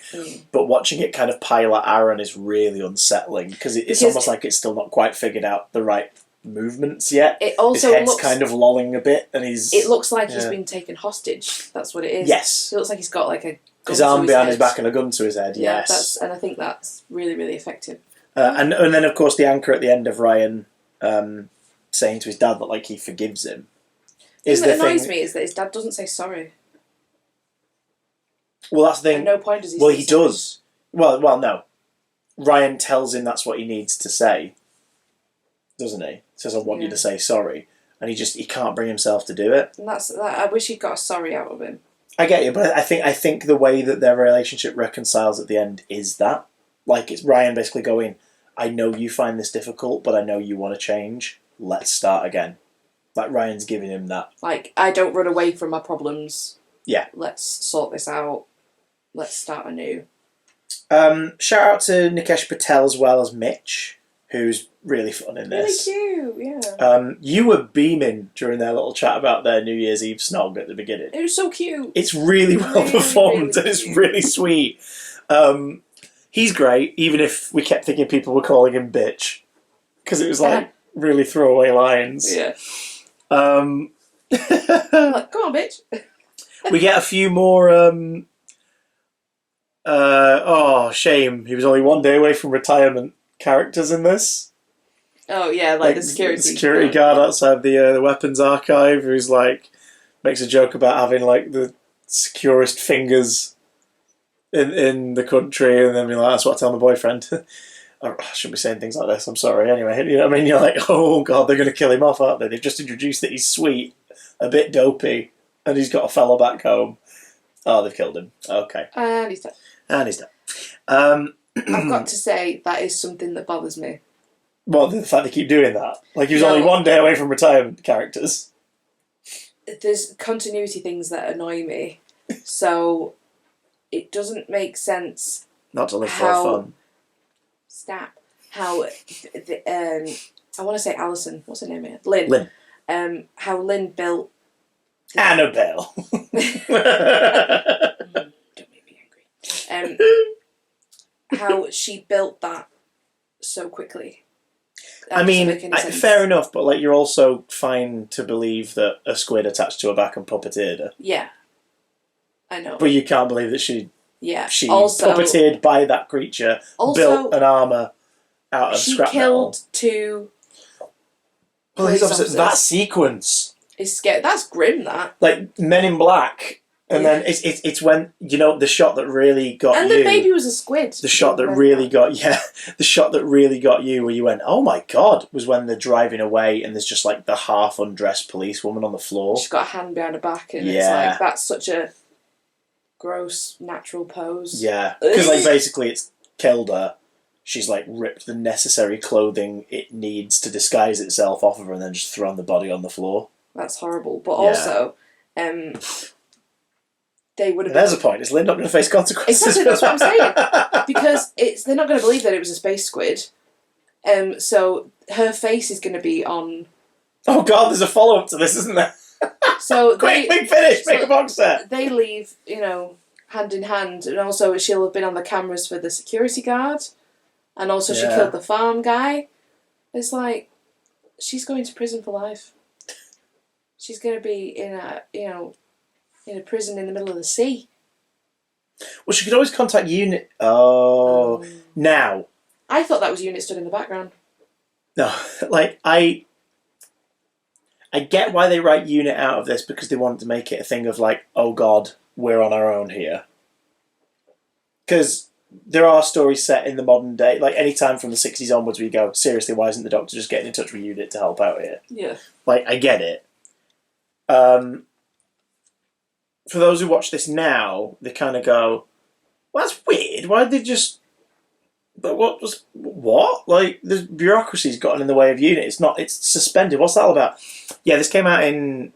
but watching it kind of pile at Aaron is really unsettling because it's almost like it's still not quite figured out the right movements yet. It also his head's kind of lolling a bit, and it looks like he's been taken hostage. That's what it is. Yes, it looks like he's got like a gun his arm behind his his back and a gun to his head. Yeah, yes, and I think that's really, really effective. And then of course the anchor at the end of Ryan saying to his dad that like he forgives him. The thing that annoys me is that his dad doesn't say sorry. Well, that's the thing. At no point does he. Well, he does. Well, no. Ryan tells him that's what he needs to say, doesn't he? Says, "I want you to say sorry," and he can't bring himself to do it. And I wish he'd got a sorry out of him. I get you, but I think the way that their relationship reconciles at the end is that, like, it's Ryan basically going, "I know you find this difficult, but I know you want to change. Let's start again." Like Ryan's giving him that. Like, I don't run away from my problems. Yeah. Let's sort this out. Let's start anew. Shout out to Nikesh Patel as well as Mitch, who's really fun in this. Really cute, yeah. You were beaming during their little chat about their New Year's Eve snog at the beginning. It was so cute. It's really well performed and it's really sweet. He's great, even if we kept thinking people were calling him bitch. Because it was like really throwaway lines. Yeah. Like, go on, bitch. We get a few more... shame. He was only one day away from retirement characters in this. Oh, yeah, like the security guard outside the weapons archive who's like, makes a joke about having like the securest fingers in the country, and then be like, that's what I tell my boyfriend. I shouldn't be saying things like this, I'm sorry. Anyway, you know what I mean? You're like, oh god, they're going to kill him off, aren't they? They've just introduced that he's sweet, a bit dopey, and he's got a fella back home. Oh, they've killed him. Okay. And he's dead. I've got to say, that is something that bothers me. Well, the fact they keep doing that. Like, he was only one day away from retirement characters. There's continuity things that annoy me. So, it doesn't make sense... Not to live for fun. How... I want to say Alison. What's her name here? Lynn. How Lynn built... Annabelle. Don't make me angry. How she built that so quickly. I mean, fair enough, but like you're also fine to believe that a squid attached to her back and puppeteered her. Yeah, I know. But you can't believe that she also, puppeteered by that creature, built an armour out of scrap metal. She killed 2 police officers. That sequence is scary. That's grim. That like Men in Black. And then it's when, you know, the shot that really got you... And the baby was a squid. The shot that really got... Yeah, the shot that really got you where you went, oh my god, was when they're driving away and there's just, like, the half-undressed policewoman on the floor. She's got a hand behind her back and it's like, that's such a gross, natural pose. Yeah, because, like, basically it's killed her. She's, like, ripped the necessary clothing it needs to disguise itself off of her and then just thrown the body on the floor. That's horrible. But also... they would have. There's a point. Is Lynn not going to face consequences? Exactly, that's what I'm saying. Because they're not going to believe that it was a space squid. So her face is going to be on. Oh god, there's a follow up to this, isn't there? So quick, big finish, make a box set. They leave, hand in hand, and also she'll have been on the cameras for the security guard. And also she killed the farm guy. It's like, she's going to prison for life. She's going to be in a prison in the middle of the sea. Well, she could always contact Unit. Oh, now. I thought that was Unit stood in the background. No, like, I get why they write Unit out of this, because they wanted to make it a thing of like, oh God, we're on our own here. Because there are stories set in the modern day, like any time from the 60s onwards, where you go, seriously, why isn't the Doctor just getting in touch with Unit to help out here? Yeah. Like, I get it. For those who watch this now, they kind of go, well, that's weird. Why did they just... But what? Like, the bureaucracy's gotten in the way of Unit. It's suspended. What's that all about? Yeah, this came out in,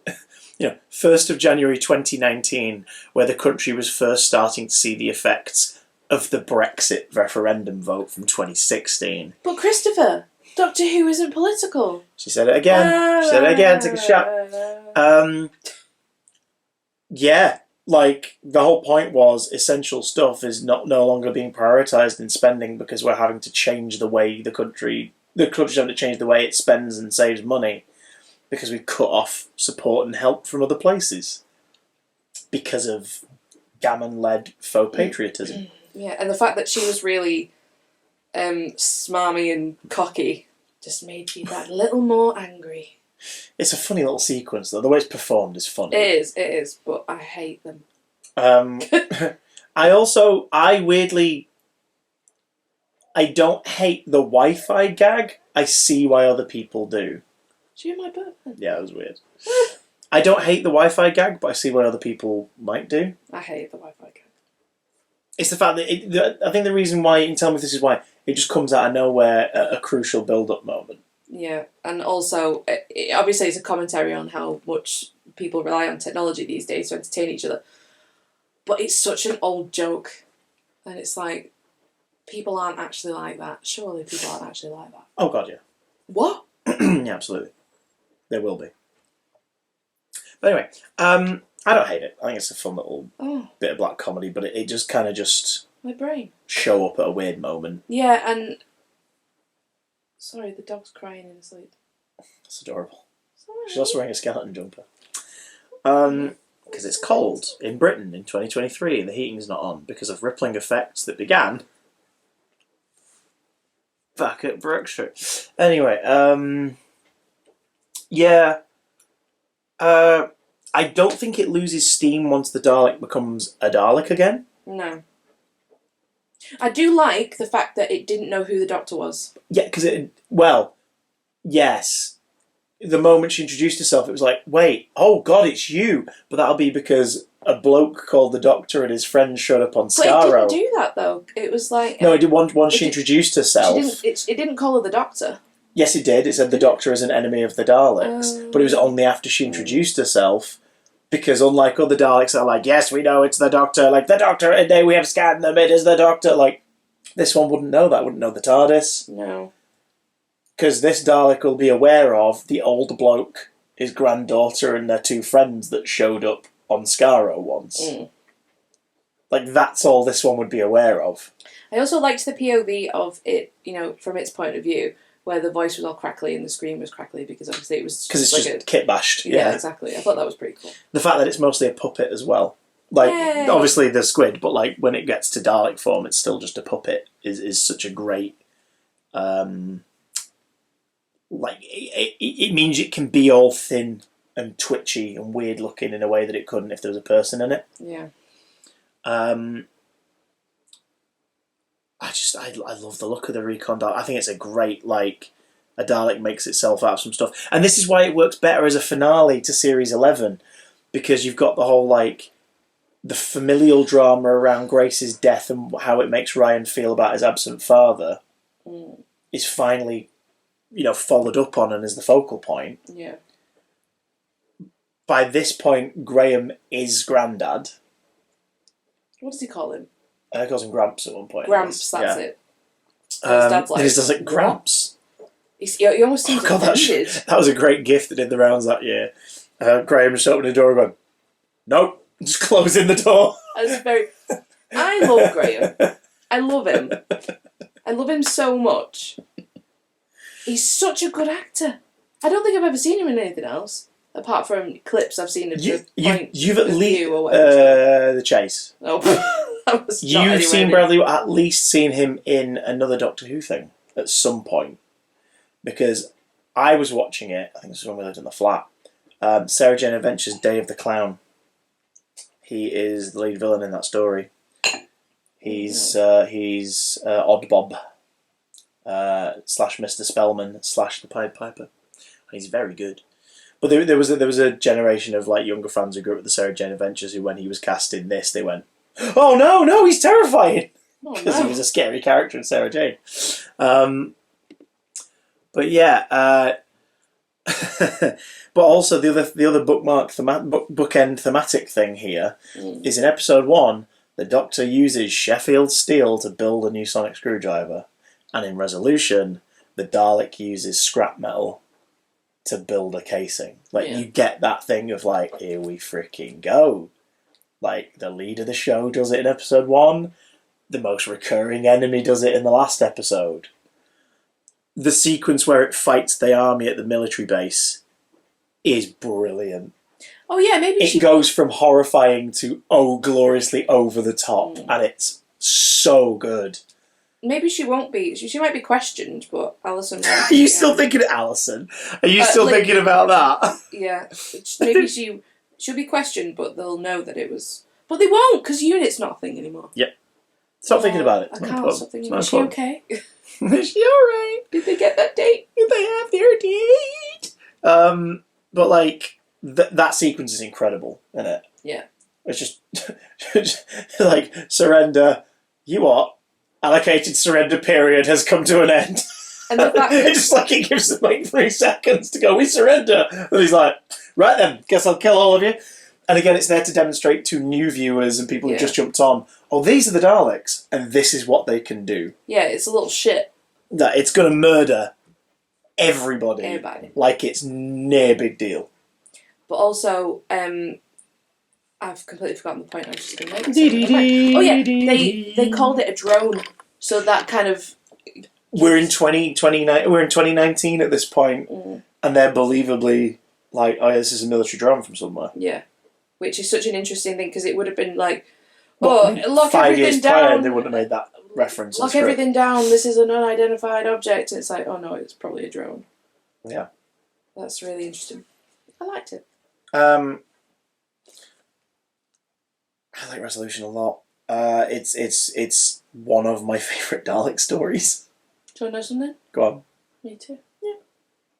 1st of January 2019, where the country was first starting to see the effects of the Brexit referendum vote from 2016. But Christopher, Doctor Who isn't political. She said it again. Take a shot. Yeah, like, the whole point was essential stuff is no longer being prioritised in spending, because we're having to change the way the country's having to change the way it spends and saves money, because we've cut off support and help from other places because of gammon-led faux patriotism. Yeah, and the fact that she was really smarmy and cocky just made you that little more angry. It's a funny little sequence, though. The way it's performed is funny. It is, but I hate them. I don't hate the Wi-Fi gag. I see why other people do. Did you hear my birthday? Yeah, that was weird. I don't hate the Wi-Fi gag, but I see why other people might do. I hate the Wi-Fi gag. It's the fact that I think the reason why, you can tell me if this is why, it just comes out of nowhere at a crucial build-up moment. Yeah, and also, obviously it's a commentary on how much people rely on technology these days to entertain each other. But it's such an old joke. And it's like, people aren't actually like that. Surely people aren't actually like that. Oh, God, yeah. What? Yeah, absolutely. There will be. But anyway, I don't hate it. I think it's a fun little bit of black comedy, but it just kind of my brain. show up at a weird moment. Yeah, and... Sorry, the dog's crying in his sleep. That's adorable. Sorry. She's also wearing a skeleton jumper. Because it's cold in Britain in 2023 and the heating's not on because of rippling effects that began back at Brexit. Anyway, yeah. I don't think it loses steam once the Dalek becomes a Dalek again. No. I do like the fact that it didn't know who the Doctor was. Yeah, because yes. The moment she introduced herself, it was like, wait, oh God, it's you. But that'll be because a bloke called the Doctor and his friends showed up on Skaro. But it didn't do that, though. It was like... No, it did once she introduced herself. It didn't call her the Doctor. Yes, it did. It said the Doctor is an enemy of the Daleks. But it was only after she introduced herself, because unlike other Daleks that are like, yes, we know it's the Doctor, like, the Doctor, and we have scanned them, it is the Doctor, like, this one wouldn't know that, wouldn't know the TARDIS. No. Because this Dalek will be aware of the old bloke, his granddaughter, and their two friends that showed up on Skaro once. Like, that's all this one would be aware of. I also liked the POV of it, from its point of view, where the voice was all crackly and the screen was crackly, because obviously it was... Because it's like just kit bashed. Yeah, exactly. I thought that was pretty cool. The fact that it's mostly a puppet as well. Like, obviously the squid, but like when it gets to Dalek form, it's still just a puppet, is such a great... like, it means it can be all thin and twitchy and weird looking in a way that it couldn't if there was a person in it. Yeah. I love the look of the Recon Dalek. I think it's a great, like, a Dalek makes itself out of some stuff. And this is why it works better as a finale to Series 11, because you've got the whole, like, the familial drama around Grace's death and how it makes Ryan feel about his absent father is finally, followed up on and is the focal point. Yeah. By this point, Graham is Grandad. What does he call him? He calls him Gramps at one point. Gramps, that's it. His dad's like... His dad's like, Gramps? He almost seems offended. That was a great gift that did the rounds that year. Graham just opened the door and going, nope, just closing the door. I love Graham. I love him. I love him so much. He's such a good actor. I don't think I've ever seen him in anything else. Apart from clips I've seen of you've at least The Chase. Oh, that was not You've seen near. Bradley, at least seen him in another Doctor Who thing at some point, because I was watching it. I think this was when we lived in the flat. Sarah Jane Adventures: Day of the Clown. He is the lead villain in that story. He's Odd Bob / Mr. Spellman / the Pied Piper. He's very good. But there was a generation of like younger fans who grew up with the Sarah Jane Adventures who, when he was cast in this, they went, "Oh no, he's terrifying," because he was a scary character in Sarah Jane. But yeah, but also the other bookend thematic thing here is in episode 1, the Doctor uses Sheffield steel to build a new sonic screwdriver, and in Resolution, the Dalek uses scrap metal to build a casing. Like, you get that thing of like, here we freaking go. Like, the lead of the show does it in episode 1. The most recurring enemy does it in the last episode. The sequence where it fights the army at the military base is brilliant. Oh yeah, maybe it goes from horrifying to gloriously over the top, and it's so good. Maybe she won't be. She might be questioned, but Alison won't. Are you still thinking of Alison? Are you still thinking about that? Yeah. Maybe she'll be questioned, but they'll know that it was... But they won't, because Unit's not a thing anymore. Yep. Stop thinking about it. I can't stop thinking about it. Is she okay? Is she alright? Did they get that date? Did they have their date? But like, that sequence is incredible, isn't it? Yeah. It's just like, surrender. You what? Allocated surrender period has come to an end. And the fact that... It's just like it gives them like 3 seconds to go, we surrender. And he's like, right then, guess I'll kill all of you. And again, it's there to demonstrate to new viewers and people who just jumped on, these are the Daleks, and this is what they can do. Yeah, it's a little shit. That it's going to murder everybody. Like it's no big deal. But also, I've completely forgotten the point I was just going to make. Oh yeah, they called it a drone, so that kind of... We're in 2019 at this point, and they're believably like, this is a military drone from somewhere. Yeah, which is such an interesting thing, because it would have been like, lock 5 everything years down. prior, they wouldn't have made that reference. Lock everything down. This is an unidentified object. And it's like, oh no, it's probably a drone. Yeah, that's really interesting. I liked it. I like Resolution a lot. It's one of my favourite Dalek stories. Do you want to know something? Go on. Me too. Yeah.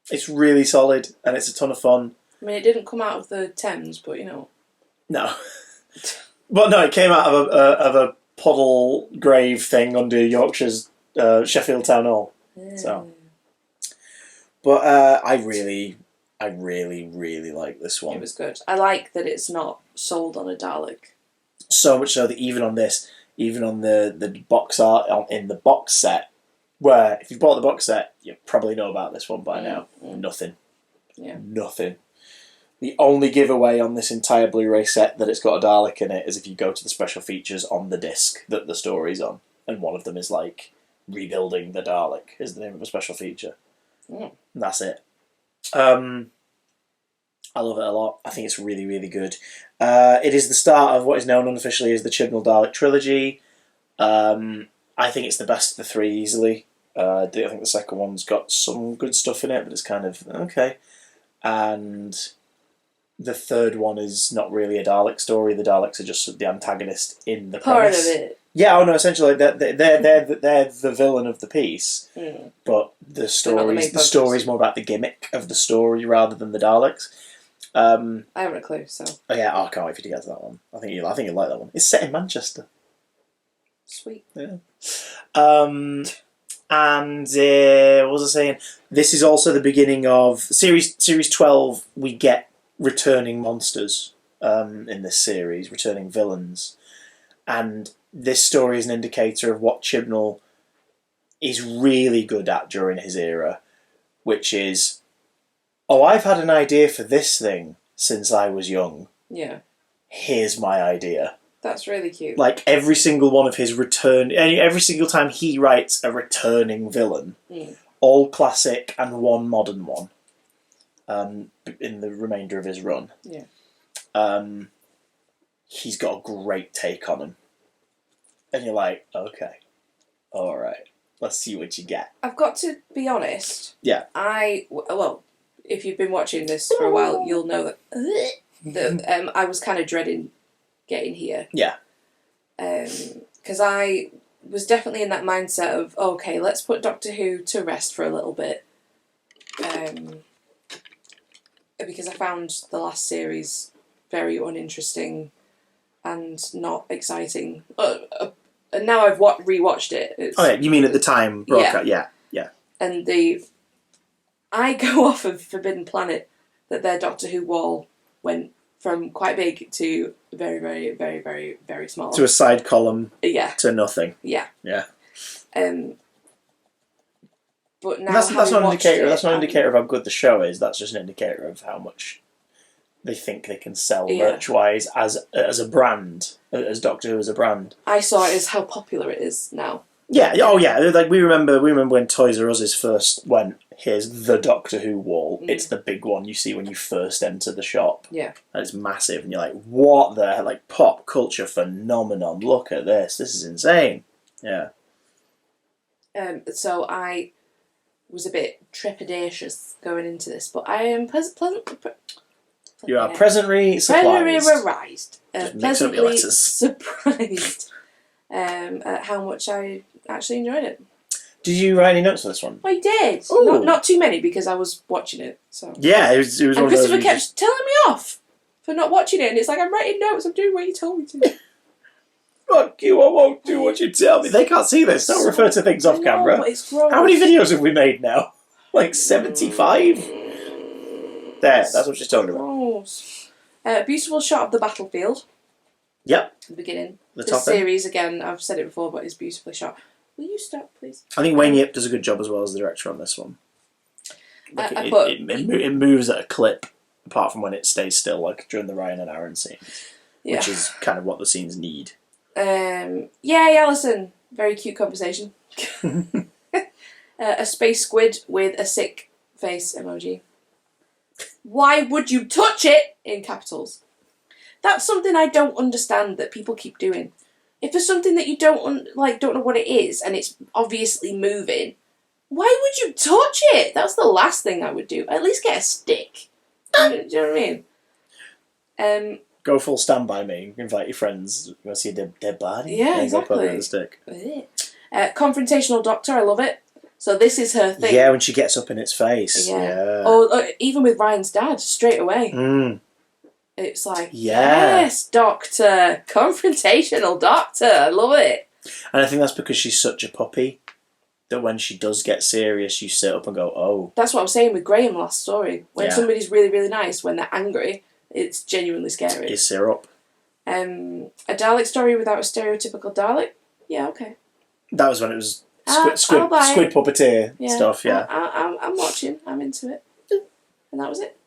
It's really solid, and it's a ton of fun. I mean, it didn't come out of the Thames, but you know. No. But no, it came out of a puddle grave thing under Yorkshire's Sheffield Town Hall. Yeah. So. But I really like this one. It was good. I like that it's not sold on a Dalek. So much so that even on the box art in the box set, where if you bought the box set, you probably know about this one by now. Nothing. Yeah. Nothing. The only giveaway on this entire Blu-ray set that it's got a Dalek in it is if you go to the special features on the disc that the story's on, and one of them is like rebuilding the Dalek is the name of a special feature. And that's it. I love it a lot. I think it's really, really good. It is the start of what is known unofficially as the Chibnall Dalek trilogy. I think it's the best of the 3 easily. I think the second one's got some good stuff in it, but it's kind of okay. And the third one is not really a Dalek story. The Daleks are just the antagonist in the premise. Part of it. Yeah, essentially they're the villain of the piece, but the story's more about the gimmick of the story rather than the Daleks. I haven't a clue, so. Oh yeah, I can't wait for you to get to that one. I think you'll like that one. It's set in Manchester. Sweet. Yeah. And what was I saying? This is also the beginning of series 12. We get returning monsters in this series, returning villains, and this story is an indicator of what Chibnall is really good at during his era, which is, I've had an idea for this thing since I was young. Yeah. Here's my idea. That's really cute. Like, every single one of his every single time he writes a returning villain, all classic and one modern one, in the remainder of his run. Yeah. He's got a great take on him. And you're like, okay, all right, let's see what you get. I've got to be honest. Yeah. Well, if you've been watching this for a while, you'll know that I was kind of dreading getting here. Yeah. Because I was definitely in that mindset of, okay, let's put Doctor Who to rest for a little bit. Because I found the last series very uninteresting and not exciting. And now I've rewatched it. You mean at the time broadcast? Yeah. And I go off of Forbidden Planet that their Doctor Who wall went from quite big to very, very, very, very, very small. To a side column. Yeah. To nothing. Yeah. Yeah. But now that's not an indicator. That's not an and- indicator of how good the show is. That's just an indicator of how much they think they can sell merch-wise as a brand, as Doctor Who as a brand. I saw it as how popular it is now. Yeah. Oh, yeah. Like we remember when Toys R Us first went. Here's the Doctor Who wall. It's the big one you see when you first enter the shop. Yeah. And it's massive, and you're like, what the hell? Like, pop culture phenomenon. Look at this. This is insane. Yeah. So I was a bit trepidatious going into this, but I am You are presently surprised. pleasantly surprised at how much I actually enjoyed it. Did you write any notes for this one? I did. Ooh. Not too many because I was watching it. So Yeah, it was one and of those. Christopher kept telling me off for not watching it, and it's like, I'm writing notes. I'm doing what you told me to. Fuck you! I won't do what you tell me. They can't see this. Don't refer to things off camera. But it's gross. How many videos have we made now? Like 75. There, that's what she's talking about. Gross. Beautiful shot of the battlefield. Yep. At the beginning. The This top end. series, again, I've said it before, but it's beautifully shot. Will you stop, please? I think Wayne Yip does a good job as well as the director on this one. Like it moves at a clip, apart from when it stays still, like during the Ryan and Aaron scenes, which is kind of what the scenes need. Yay, Alison! Very cute conversation. A space squid with a sick face emoji. Why would you touch it? In capitals. That's something I don't understand that people keep doing. If there's something that you don't know what it is, and it's obviously moving, why would you touch it? That's the last thing I would do. At least get a stick. Do you know what I mean? Go full Stand By Me. Invite your friends. You want to see a dead body? Yeah, and exactly. Go put it with a stick. Confrontational Doctor, I love it. So this is her thing. Yeah, when she gets up in its face. Yeah. Or even with Ryan's dad, straight away. It's like, yes, Doctor. Confrontational Doctor. I love it. And I think that's because she's such a puppy that when she does get serious, you sit up and go, oh. That's what I was saying with Graham last story. When somebody's really, really nice, when they're angry, it's genuinely scary. Is syrup. A Dalek story without a stereotypical Dalek? Yeah, okay. That was when it was squid puppeteer stuff, yeah. I'm watching. I'm into it. And that was it.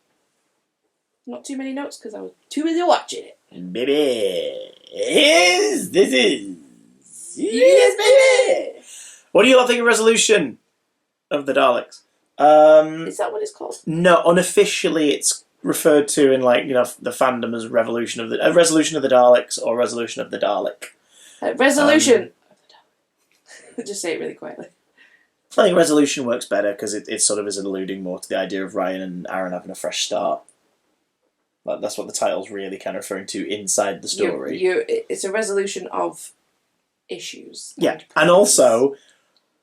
Not too many notes because I was too busy watching it. Baby, this is yes, baby. What do you think of Resolution of the Daleks? Is that what it's called? No, unofficially it's referred to in the fandom as Resolution of the Daleks or Resolution of the Dalek. Resolution of the Dalek. Just say it really quietly. I think Resolution works better because it sort of is alluding more to the idea of Ryan and Aaron having a fresh start. Like, that's what the title's really kind of referring to inside the story. It's a resolution of issues. Yeah, and also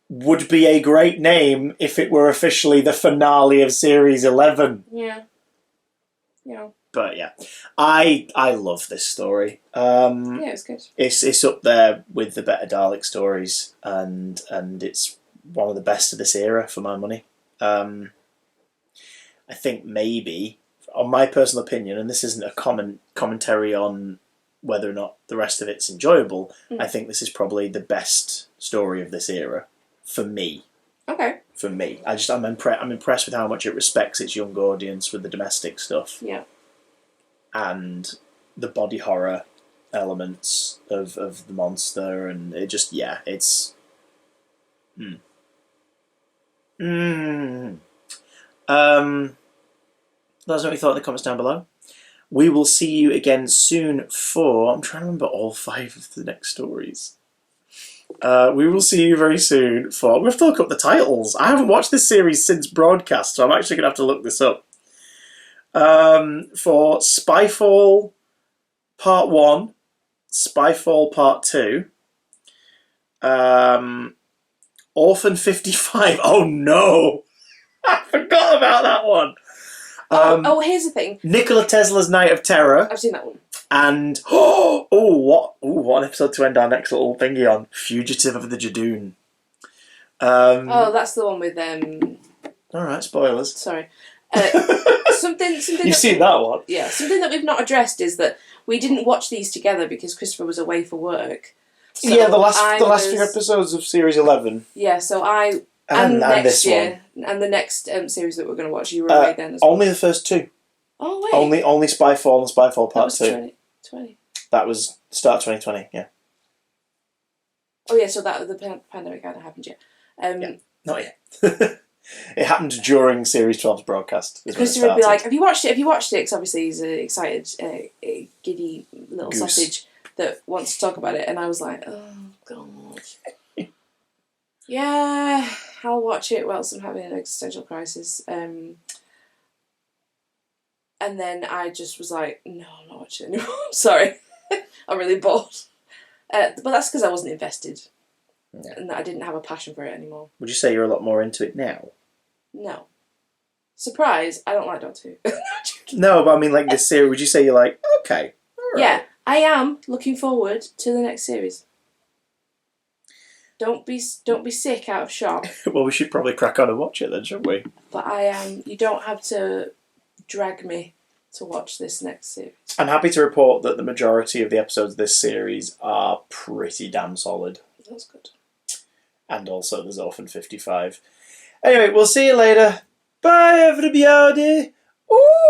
would be a great name if it were officially the finale of Series 11. Yeah. Yeah. But yeah, I love this story. Yeah, it's good. It's up there with the better Dalek stories, and it's one of the best of this era for my money. I think maybe, on my personal opinion, and this isn't a commentary on whether or not the rest of it's enjoyable, I think this is probably the best story of this era for me. Okay. For me, I'm impressed with how much it respects its young audience with the domestic stuff. Yeah. And the body horror elements of the monster, and it just it's. Let us know what you thought in the comments down below. We will see you again soon for... I'm trying to remember all 5 of the next stories. We will see you very soon for... We have to look up the titles. I haven't watched this series since broadcast, so I'm actually going to have to look this up. For Spyfall Part 1, Spyfall Part 2, Orphan 55. Oh no! I forgot about that one! Here's the thing. Nikola Tesla's Night of Terror. I've seen that one. And what an episode to end our next little thingy on. Fugitive of the Jadoon. That's the one with Alright, spoilers. Sorry. Something You've seen that one? Yeah, something that we've not addressed is that we didn't watch these together because Christopher was away for work. So yeah, the last few episodes of Series 11. Yeah, so and next this year, one. and the next series that we're going to watch, you were away then as well. Only the first 2. Oh, wait. Only Spyfall and Spyfall Part 2. 2020. That was start of 2020, yeah. Oh, yeah, so that the pandemic hadn't happened yet. Yeah, not yet. It happened during Series 12's broadcast. Christopher would be like, have you watched it? Have you watched it? Because obviously he's an excited, giddy little Goose. sausage that wants to talk about it. And I was like, oh, God. Yeah, I'll watch it whilst I'm having an existential crisis. And then I just was like, no, I'm not watching it anymore. Sorry. I'm really bored. But that's because I wasn't invested. Yeah. And that I didn't have a passion for it anymore. Would you say you're a lot more into it now? No. Surprise, I don't like Doctor Who. No, but I mean, like this series, would you say you're like, okay, all right. Yeah, I am looking forward to the next series. Don't be sick out of shock. Well, we should probably crack on and watch it then, shouldn't we? But I am. You don't have to drag me to watch this next series. I'm happy to report that the majority of the episodes of this series are pretty damn solid. That's good. And also there's Orphan 55. Anyway, we'll see you later. Bye, everybody. Ooh.